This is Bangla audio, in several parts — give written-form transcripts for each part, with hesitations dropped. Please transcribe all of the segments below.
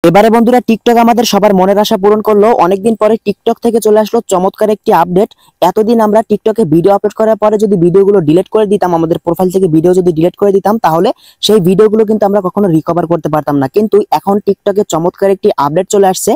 এবারে বন্ধুরা টিকটক আমাদের সবার মনের আশা পূরণ করলো। অনেকদিন পরে টিকটক থেকে চলে আসলো চমৎকার একটি আপডেট। এতদিন আমরা টিকটকে ভিডিও আপলোড করার পরে যদি ভিডিওগুলো ডিলিট করে দিতাম, আমাদের প্রোফাইল থেকে ভিডিও যদি ডিলিট করে দিতাম, তাহলে সেই ভিডিওগুলো কিন্তু আমরা কখনো রিকভার করতে পারতাম না। কিন্তু এখন টিকটকে চমৎকার একটি আপডেট চলে আসছে,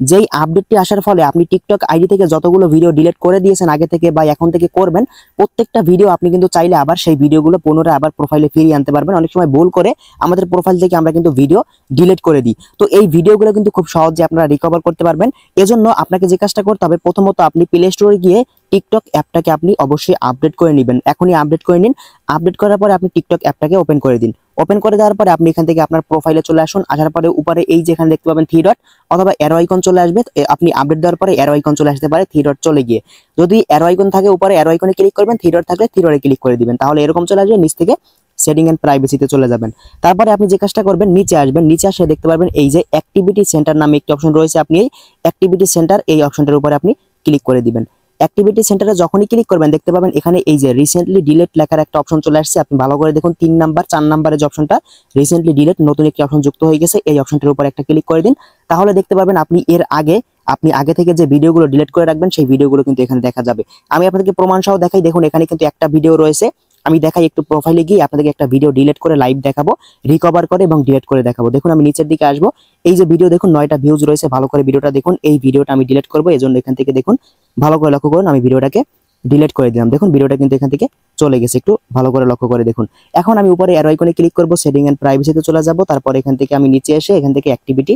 যেই আপডেটটি আসার ফলে আপনি টিকটক আইডি থেকে যতগুলো ভিডিও ডিলিট করে দিয়েছেন আগে থেকে বা এখন থেকে করবেন, প্রত্যেকটা ভিডিও আপনি কিন্তু চাইলে আবার সেই ভিডিওগুলো পুনরায় আবার প্রোফাইলে ফিরিয়ে আনতে পারবেন। অনেক সময় ভুল করে আমাদের প্রোফাইল থেকে আমরা কিন্তু ভিডিও ডিলিট করে দিই, তো এই ভিডিওগুলো কিন্তু খুব সহজে আপনারা রিকভার করতে পারবেন। এজন্য আপনাকে যে কাজটা করতে হবে, প্রথমত আপনি প্লে স্টোরে গিয়ে টিকটক অ্যাপটাকে আপনি অবশ্যই আপডেট করে নেবেন। এখনই আপডেট করে নিন। আপডেট করার পরে আপনি টিকটক অ্যাপটাকে ওপেন করে দিন। ওপেন করে দেওয়ার পরে আপনি এখান থেকে আপনার প্রোফাইলে চলে আসুন। আসার পরে উপরে এই যে এখানে দেখতে পাবেন থ্রি ডট অথবা অ্যারো আইকন চলে আসবে। আপনি আপডেট দেওয়ার পরে অ্যারো আইকন চলে আসতে পারে, থ্রি ডট চলে গিয়ে যদি অ্যারো আইকন থাকে উপরে অ্যারো আইকনে ক্লিক করবেন, থ্রি ডট থাকলে থ্রি ডটে ক্লিক করে দিবেন, তাহলে এরকম চলে আসবে। নিচ থেকে সেটিং এন্ড প্রাইভেসিতে চলে যাবেন। তারপরে আপনি যে কাজটা করবেন, নিচে আসবেন। নিচে আসে দেখতে পারবেন এই যে অ্যাক্টিভিটি সেন্টার নামে একটি অপশন রয়েছে। আপনি এই অ্যাক্টিভিটি সেন্টার এই অপশনটার উপরে আপনি ক্লিক করে দিবেন। অ্যাক্টিভিটি সেন্টারে যখনই ক্লিক করবেন দেখতে পাবেন এখানে এই যে রিসেন্টলি ডিলিট লেখার একটা অপশন চলে আসছে। আপনি ভালো করে দেখুন, 3 নাম্বার 4 নাম্বারের যে অপশনটা রিসেন্টলি ডিলিট, নতুন একটি অপশন যুক্ত হয়ে গেছে। এই অপশনটার উপর একটা ক্লিক করে দিন। তাহলে দেখতে পাবেন আপনি আগে থেকে যে ভিডিওগুলো ডিলিট করে রাখবেন সেই ভিডিওগুলো কিন্তু এখানে দেখা যাবে। আমি আপনাদেরকে প্রমাণ সহ দেখাই। দেখুন এখানে কিন্তু একটা ভিডিও রয়েছে। আমি দেখাই, একটু প্রোফাইলে গিয়ে আপনাদেরকে একটা ভিডিও ডিলিট করে লাইভ দেখাবো, রিকভার করে এবং ডিলিট করে দেখাবো। দেখুন আমি নিচের দিকে আসবো, এই যে ভিডিও দেখুন 9টা ভিউজ রয়েছে। ভালো করে ভিডিওটা দেখুন। এই ভিডিওটা আমি ডিলিট করবো, এজন্য এখান থেকে দেখুন ভালো করে লক্ষ্য করুন, আমি ভিডিওটাকে ডিলিট করে দিলাম। দেখুন ভিডিওটা কিন্তু এখান থেকে চলে গেছে, একটু ভালো করে লক্ষ্য করে দেখুন। এখন আমি উপরে অ্যারো আইকনে ক্লিক করব, সেটিং এন্ড প্রাইভেসিতে চলে যাব। তারপর এখান থেকে আমি নিচে এসে এখান থেকে অ্যাক্টিভিটি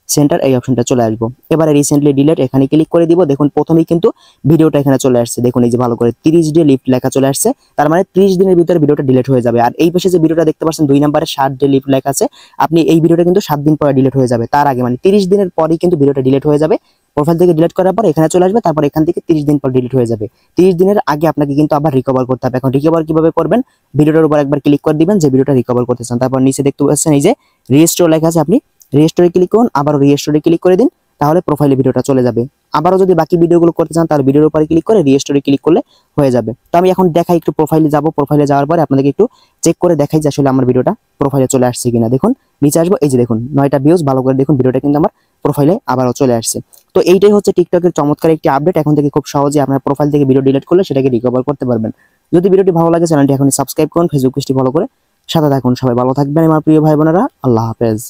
সেন্টার এই অপশনটা চলে আসবো। এবারে রিসেন্টলি ডিলিট এখানে ক্লিক করে দিব। দেখুন প্রথমেই কিন্তু ভিডিওটা এখানে চলে আসছে। দেখুন এই যে ভালো করে 30 ডে লিফট লেখা চলে আসছে, তার মানে 30 দিনের ভিতরে ভিডিওটা ডিলিট হয়ে যাবে। আর এই পাশে যে ভিডিওটা দেখতে পাচ্ছেন 2 নম্বরে 60 ডে লিফট লেখা আছে, আপনি এই ভিডিওটা কিন্তু 7 দিন পরে ডিলিট হয়ে যাবে। তার আগে মানে 30 দিনের পরেই কিন্তু ভিডিওটা ডিলিট হয়ে যাবে। প্রোফাইল থেকে ডিলিট করার পর এখানে চলে আসবে, তারপর এখান থেকে 30 দিন পর ডিলিট হয়ে যাবে। 30 দিনের আগে আপনাকে কিন্তু আবার রিকভার করতে হবে। এখন রিকভার কিভাবে করবেন, ভিডিওটার উপর একবার ক্লিক করে দিবেন যে ভিডিওটা রিকভার করতে চান। তারপর নিচে দেখতে পাচ্ছেন এই যে রিস্টোর লেখা আছে, আপনি রিস্টোরে ক্লিক করুন, আবারও রিস্টোরে ক্লিক করে দিন, তাহলে প্রোফাইলে ভিডিওটা চলে যাবে। আবারও যদি বাকি ভিডিওগুলো করতে চান তাহলে ভিডিওর উপরে ক্লিক করে রিস্টোরে ক্লিক করলে হয়ে যাবে। তো আমি এখন দেখাই, একটু প্রোফাইলে যাব। প্রোফাইলে যাওয়ার পরে আপনাদেরকে একটু চেক করে দেখাই যে আসলে আমার ভিডিওটা প্রোফাইলে চলে আসছে কিনা। দেখুন নিচে আসবো, এই যে দেখুন 9টা ভিউজ। ভালো করে দেখুন ভিডিওটা কিন্তু আমার প্রোফাইলে আবারও চলে আসছে। তো এইটাই হচ্ছে টিকটকের চমৎকার একটি আপডেট। এখন থেকে খুব সহজে আপনার প্রোফাইল থেকে ভিডিও ডিলিট করলে সেটাকে রিকভার করতে পারবেন। যদি ভিডিওটি ভালো লাগে চ্যানেলটি এখনই সাবস্ক্রাইব করুন, ফেসবুক পেজটি ফলো করে সাথে থাকুন। সবাই ভালো থাকবেন আমার প্রিয় ভাই বোনেরা। আল্লাহ হাফেজ।